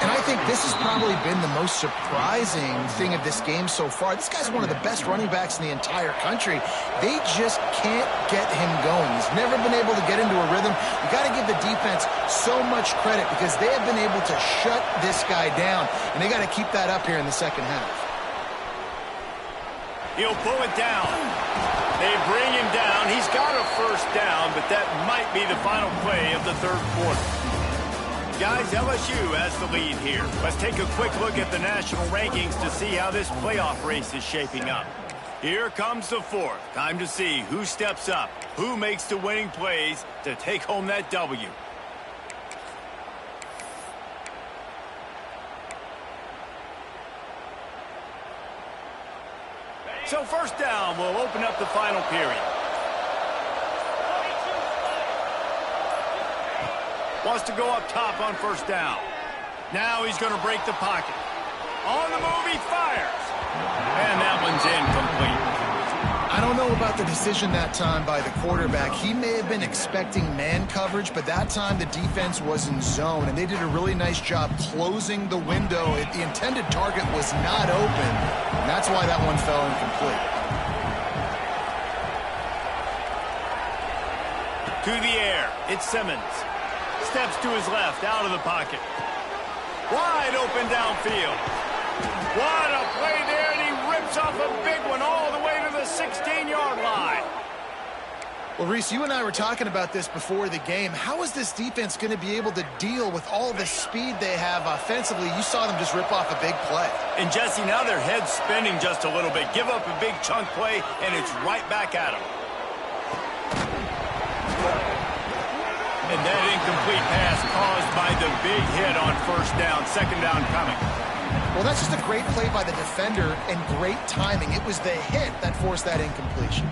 [SPEAKER 2] And I think this has probably been the most surprising thing of this game so far. This guy's one of the best running backs in the entire country. They just can't get him going. He's never been able to get into a rhythm. You got to give the defense so much credit because they have been able to shut this guy down. And they got to keep that up here in the 2nd half.
[SPEAKER 1] He'll pull it down. They bring him down. He's got a 1st down, but that might be the final play of the 3rd quarter. Guys, LSU has the lead here. Let's take a quick look at the national rankings to see how this playoff race is shaping up. Here comes the 4th. Time to see who steps up, who makes the winning plays to take home that W. So 1st down will open up the final period. Wants to go up top on 1st down. Now he's going to break the pocket. On the move, he fires.
[SPEAKER 2] about the decision that time by the quarterback. He may have been expecting man coverage, but that time the defense was in zone, and they did a really nice job closing the window. The intended target was not open, and that's why that one fell incomplete.
[SPEAKER 1] To the air, it's Simmons. Steps to his left, out of the pocket. Wide open downfield. What a play there, and he rips off a big one all the way to the 16-yard line.
[SPEAKER 2] Well, Reese, you and I were talking about this before the game. How is this defense going to be able to deal with all the speed they have offensively? You saw them just rip off a big play.
[SPEAKER 1] And, Jesse, now their head's spinning just a little bit. Give up a big chunk play, and it's right back at them. And that incomplete pass caused by the big hit on first down. Second down coming.
[SPEAKER 2] Well, that's just a great play by the defender and great timing. It was the hit that forced that incompletion.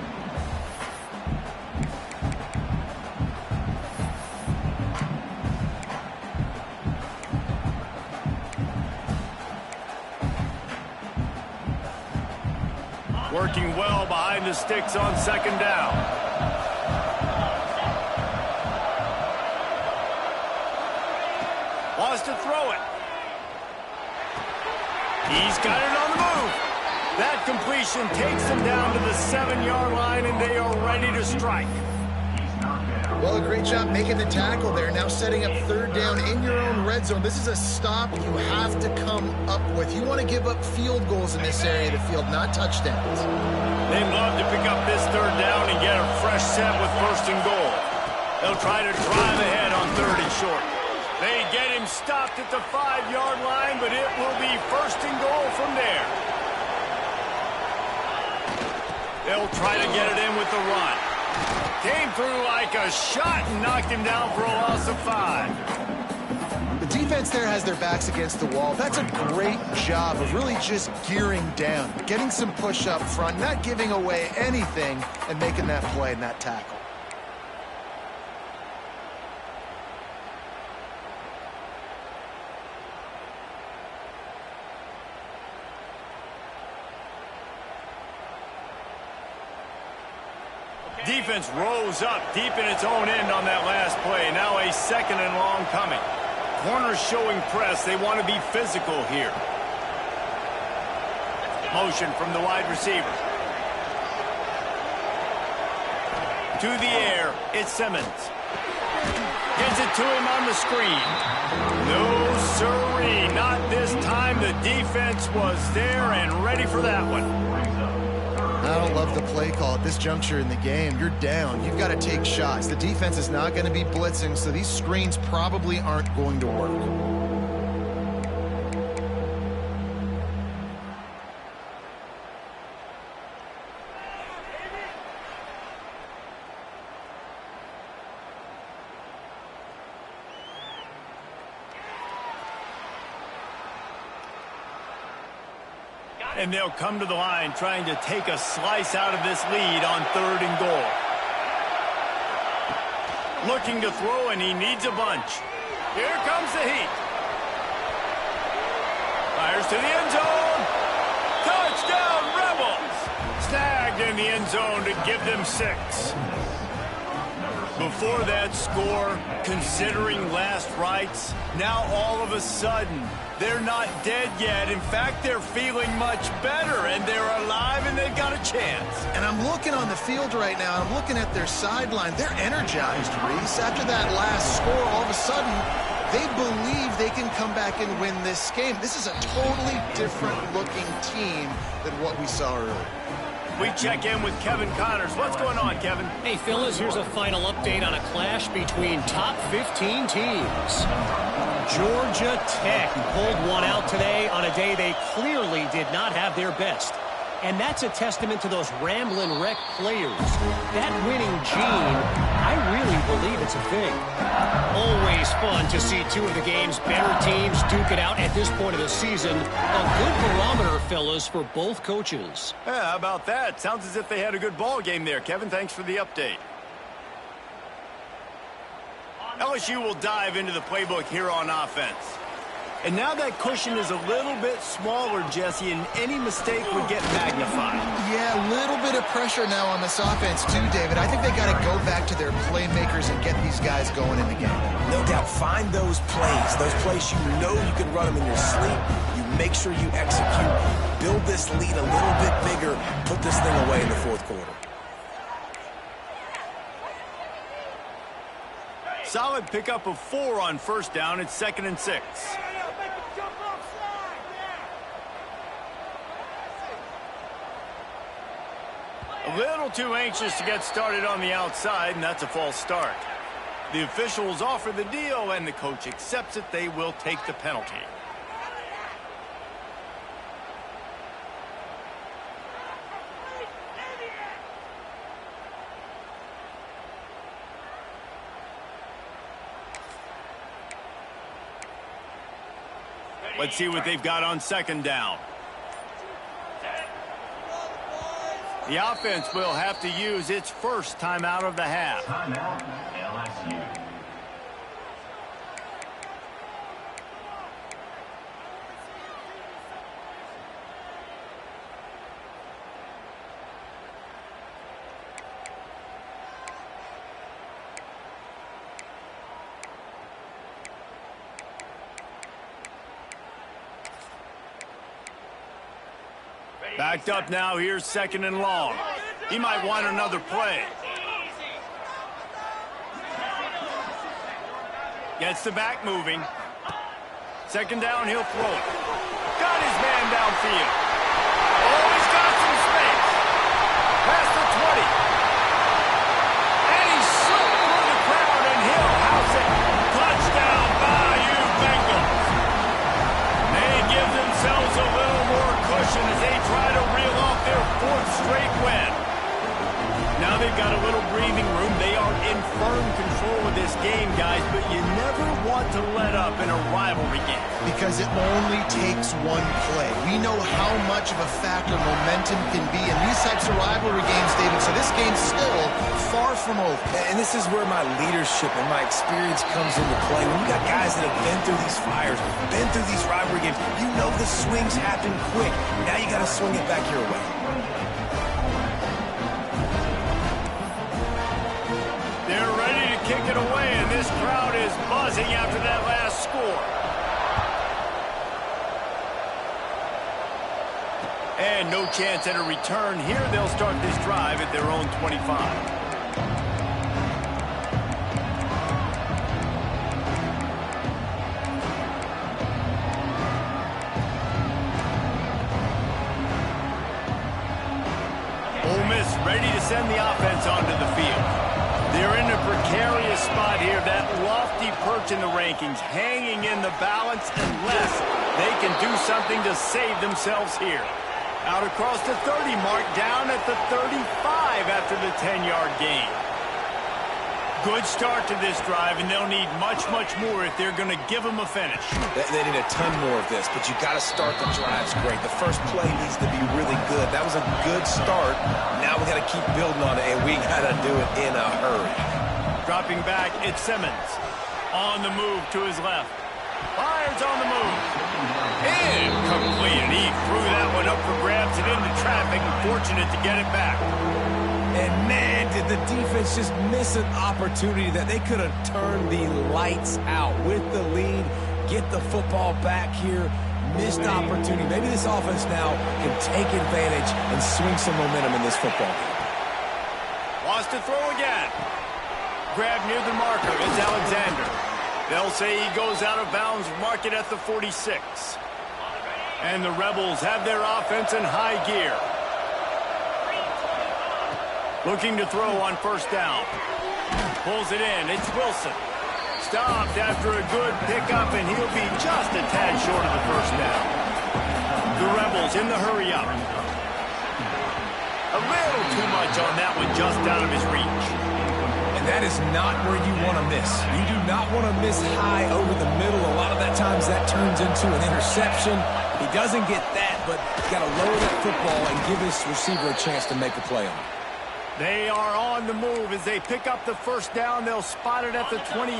[SPEAKER 1] Working well behind the sticks on second down. Wants to throw it. He's got it on the move. That completion takes them down to the 7-yard line, and they are ready to strike.
[SPEAKER 2] Well, a great job making the tackle there. Now setting up third down in your own red zone. This is a stop you have to come up with. You want to give up field goals in this area of the field, not touchdowns.
[SPEAKER 1] They'd love to pick up this third down and get a fresh set with first and goal. They'll try to drive ahead on third and short. They get him stopped at the 5-yard line, but it will be first and goal from there. They'll try to get it in with the run. Came through like a shot and knocked him down for a loss of 5.
[SPEAKER 2] The defense there has their backs against the wall. That's a great job of really just gearing down, getting some push up front, not giving away anything, and making that play and that tackle.
[SPEAKER 1] Defense rose up deep in its own end on that last play. Now a second and long coming. Corners showing press. They want to be physical here. Motion from the wide receiver. To the air, it's Simmons. Gets it to him on the screen. No siree, not this time. The defense was there and ready for that one.
[SPEAKER 2] I don't love the play call at this juncture in the game. You're down. You've got to take shots. The defense is not going to be blitzing, so these screens probably aren't going to work.
[SPEAKER 1] And they'll come to the line trying to take a slice out of this lead on third and goal. Looking to throw, and he needs a bunch. Here comes the heat. Fires to the end zone. Touchdown, Rebels! Snagged in the end zone to give them 6. Before that score, considering last rites, now all of a sudden, they're not dead yet. In fact, they're feeling much better, and they're alive, and they've got a chance.
[SPEAKER 2] And I'm looking on the field right now. I'm looking at their sideline. They're energized, Reese. After that last score, all of a sudden, they believe they can come back and win this game. This is a totally different-looking team than what we saw earlier.
[SPEAKER 1] We check in with Kevin Connors. What's going on, Kevin?
[SPEAKER 5] Hey, fellas, here's a final update on a clash between top 15 teams. Georgia Tech pulled one out today on a day they clearly did not have their best. And that's a testament to those Ramblin' Wreck players. That winning gene, I really believe it's a thing. Always fun to see two of the game's better teams duke it out at this point of the season. A good barometer, fellas, for both coaches.
[SPEAKER 1] Yeah, how about that? Sounds as if they had a good ball game there. Kevin, thanks for the update. LSU will dive into the playbook here on offense.
[SPEAKER 4] And now that cushion is a little bit smaller, Jesse, and any mistake would get magnified.
[SPEAKER 2] Yeah, a little bit of pressure now on this offense too, David. I think they got to go back to their playmakers and get these guys going in the game.
[SPEAKER 3] No doubt, find those plays you know you can run them in your sleep. You make sure you execute, build this lead a little bit bigger, put this thing away in the fourth quarter.
[SPEAKER 1] Solid pickup of 4 on first down. It's 2nd and 6. A little too anxious to get started on the outside, and that's a false start. The officials offer the deal, and the coach accepts it. They will take the penalty. Let's see what they've got on 2nd down. The offense will have to use its first timeout of the half.
[SPEAKER 6] Timeout, LSU.
[SPEAKER 1] Backed up now. Here's 2nd and long. He might want another play. Gets the back moving. 2nd down, he'll throw it. Got his man downfield. Oh, he's got some space. Past the 20. And he's slipped through the crowd, and he'll house it. Touchdown, Bayou Bengals. They give themselves a little more cushion as they try to reel off their 4th straight win. Now they've got a little breathing room. They are in firm control of this game, guys, but you never want to let up in a rivalry game.
[SPEAKER 2] Because it only takes one play. We know how much of a factor momentum can be in these types of rivalry games, David, so this game's still far from over.
[SPEAKER 3] And this is where my leadership and my experience comes into play. When you got guys that have been through these fires, been through these rivalry games, you know the swings happen quick. Now you got to swing it back your way.
[SPEAKER 1] They're ready to kick it away, and this crowd is buzzing after that last score. And no chance at a return here. They'll start this drive at their own 25. Ready to send the offense onto the field. They're in a precarious spot here, that lofty perch in the rankings, hanging in the balance unless they can do something to save themselves here. Out across the 30 mark, down at the 35 after the 10-yard gain. Good start to this drive, and they'll need much, much more if they're going to give them a finish.
[SPEAKER 3] They need a ton more of this, but you got to start the drives great. The first play needs to be really good. That was a good start. Now we got to keep building on it, and we got to do it in a hurry.
[SPEAKER 1] Dropping back, it's Simmons. On the move to his left. Fires on the move. Incomplete. He threw that one up for grabs and into traffic, and fortunate to get it back.
[SPEAKER 3] And man, did the defense just miss an opportunity that they could have turned the lights out with the lead, get the football back here. Missed opportunity. Maybe this offense now can take advantage and swing some momentum in this football game.
[SPEAKER 1] Wants to throw again. Grab near the marker. It's Alexander. They'll say he goes out of bounds, mark it at the 46. And the Rebels have their offense in high gear. Looking to throw on first down. Pulls it in. It's Wilson. Stopped after a good pickup, and he'll be just a tad short of the first down. The Rebels in the hurry up. A little too much on that one, just out of his reach.
[SPEAKER 3] And that is not where you want to miss. You do not want to miss high over the middle. A lot of that times that turns into an interception. He doesn't get that, but he's got to lower that football and give his receiver a chance to make a play on it.
[SPEAKER 1] They are on the move as they pick up the first down. They'll spot it at the 28.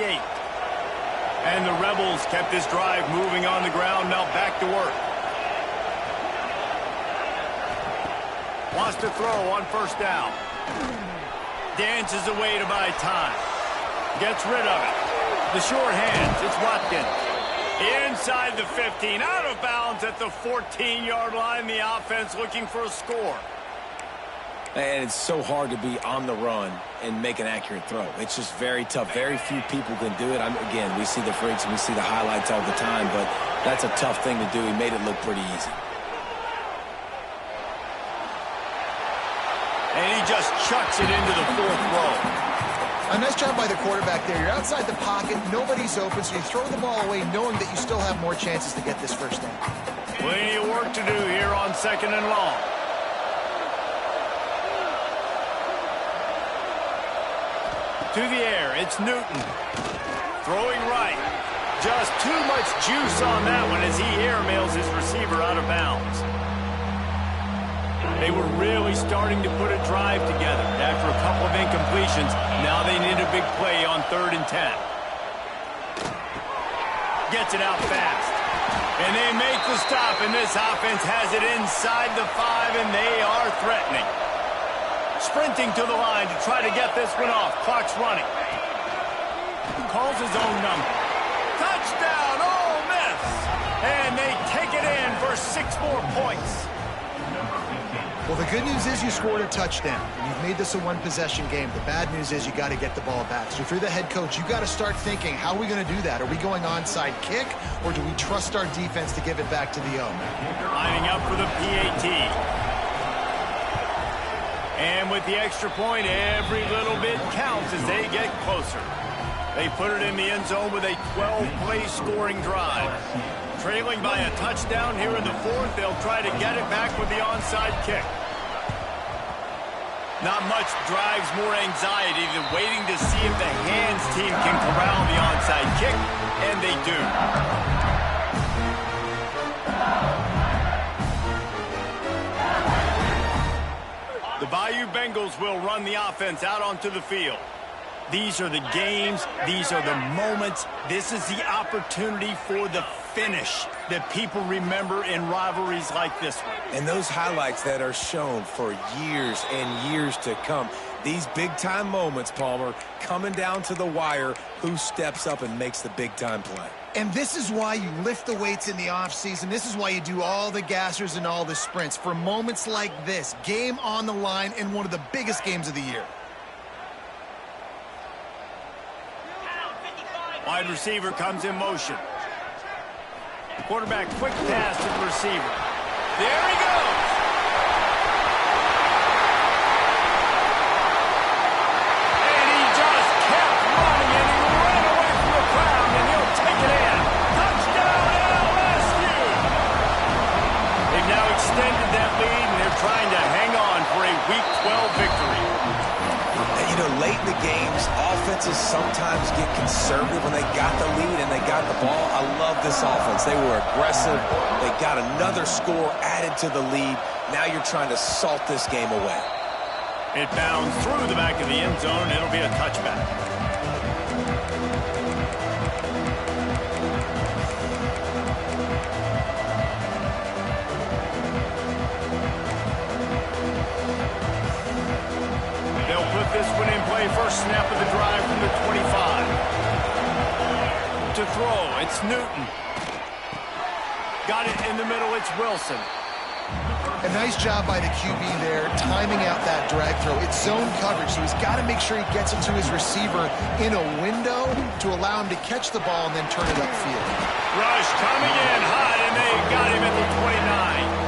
[SPEAKER 1] And the Rebels kept this drive moving on the ground. Now back to work. Wants to throw on first down. Dances away to buy time. Gets rid of it. The short hands. It's Watkins. Inside the 15. Out of bounds at the 14-yard line. The offense looking for a score.
[SPEAKER 3] And it's so hard to be on the run and make an accurate throw. It's just very tough. Very few people can do it. Again, we see the freaks and we see the highlights all the time, but that's a tough thing to do. He made it look pretty easy.
[SPEAKER 1] And he just chucks it into the fourth row.
[SPEAKER 2] A nice job by the quarterback there. You're outside the pocket, nobody's open, so you throw the ball away knowing that you still have more chances to get this first down.
[SPEAKER 1] Plenty of work to do here on 2nd and long. To the air, it's Newton. Throwing right. Just too much juice on that one as he airmails his receiver out of bounds. They were really starting to put a drive together. After a couple of incompletions, now they need a big play on 3rd and 10. Gets it out fast. And they make the stop, and this offense has it inside the 5, and they are threatening. Sprinting to the line to try to get this one off. Clock's running. Calls his own number. Touchdown, Ole Miss! And they take it in for 6 more points.
[SPEAKER 2] Well, the good news is you scored a touchdown. You've made this a one-possession game. The bad news is you got to get the ball back. So if you're the head coach, you got to start thinking, how are we going to do that? Are we going onside kick, or do we trust our defense to give it back to the O?
[SPEAKER 1] Lining up for the PAT. And with the extra point, every little bit counts as they get closer. They put it in the end zone with a 12-play scoring drive. Trailing by a touchdown here in the 4th, they'll try to get it back with the onside kick. Not much drives more anxiety than waiting to see if the hands team can corral the onside kick, and they do. The Bayou Bengals will run the offense out onto the field. These are the games. These are the moments. This is the opportunity for the finish that people remember in rivalries like this one.
[SPEAKER 3] And those highlights that are shown for years and years to come. These big-time moments, Palmer, coming down to the wire, who steps up and makes the big-time play.
[SPEAKER 2] And this is why you lift the weights in the offseason. This is why you do all the gassers and all the sprints. For moments like this, game on the line in one of the biggest games of the year.
[SPEAKER 1] Wide receiver comes in motion. Quarterback quick pass to the receiver. There he goes. And he just kept running, and he ran away from the crowd, and he'll take it in. Touchdown, LSU! They've now extended that lead, and they're trying to hang on for a Week 12 victory.
[SPEAKER 3] You know, late in the games, offenses sometimes get conservative when they got the lead and they got the ball. I love this offense. They were aggressive. They got another score added to the lead. Now you're trying to salt this game away.
[SPEAKER 1] It bounds through the back of the end zone. It'll be a touchback. This one in play, first snap of the drive from the 25. To throw, it's Newton. Got it in the middle, it's Wilson.
[SPEAKER 2] A nice job by the QB there, timing out that drag throw. It's zone coverage, so he's got to make sure he gets it to his receiver in a window to allow him to catch the ball and then turn it upfield.
[SPEAKER 1] Rush coming in hot, and they got him at the 29.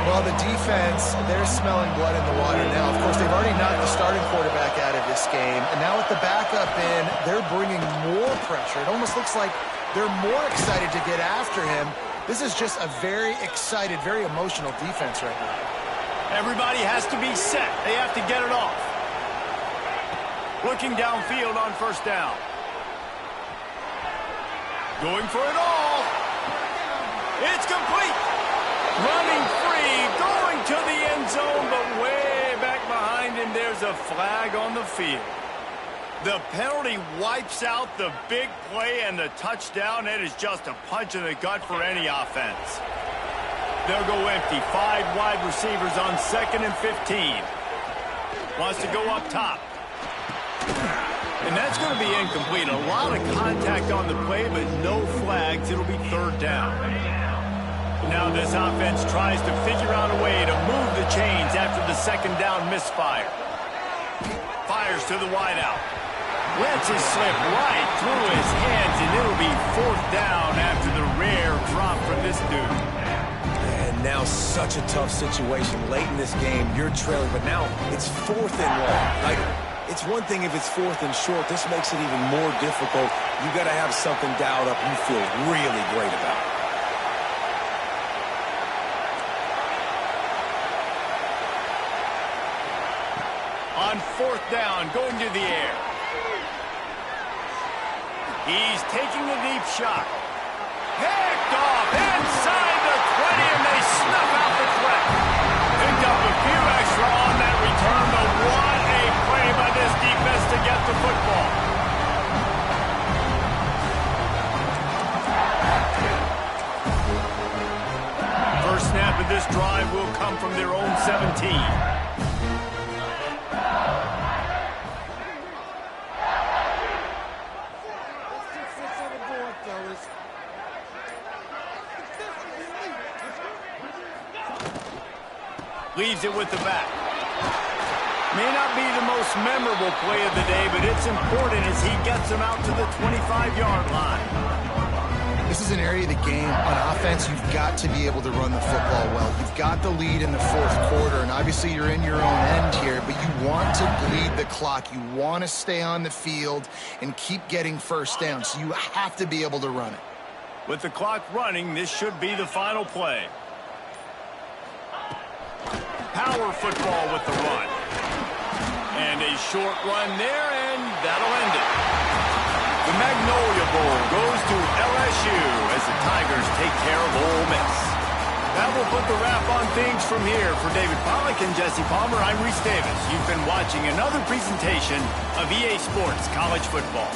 [SPEAKER 2] Well, the defense, they're smelling blood in the water now. Of course, they've already knocked the starting quarterback out of this game. And now with the backup in, they're bringing more pressure. It almost looks like they're more excited to get after him. This is just a very excited, very emotional defense right now.
[SPEAKER 1] Everybody has to be set. They have to get it off. Looking downfield on first down. Going for it all. It's complete. Running free, going to the end zone, but way back behind him, there's a flag on the field. The penalty wipes out the big play and the touchdown. It is just a punch in the gut for any offense. They'll go empty. 5 wide receivers on 2nd and 15. Wants to go up top. And that's going to be incomplete. A lot of contact on the play, but no flags. It'll be 3rd down. Now this offense tries to figure out a way to move the chains after the 2nd down misfire. Fires to the wideout. Lets it slip right through his hands, and it'll be 4th down after the rare drop from this dude.
[SPEAKER 3] And now such a tough situation. Late in this game, you're trailing, but now it's 4th and long. Like, it's one thing if it's 4th and short. This makes it even more difficult. You got to have something dialed up you feel really great about.
[SPEAKER 1] On 4th down, going to the air. He's taking a deep shot. Picked off inside the 20, and they snuff out the threat. Picked up a few extra on that return, but what a play by this defense to get the football. First snap of this drive will come from their own 17. Leaves it with the back. May not be the most memorable play of the day, but it's important as he gets him out to the 25-yard line.
[SPEAKER 2] This is an area of the game. On offense, you've got to be able to run the football well. You've got the lead in the 4th quarter, and obviously you're in your own end here, but you want to bleed the clock. You want to stay on the field and keep getting first down, so you have to be able to run it.
[SPEAKER 1] With the clock running, this should be the final play. Power football with the run. And a short run there, and that'll end it. The Magnolia Bowl goes to LSU as the Tigers take care of Ole Miss. That will put the wrap on things from here. For David Pollack and Jesse Palmer, I'm Reese Davis. You've been watching another presentation of EA Sports College Football.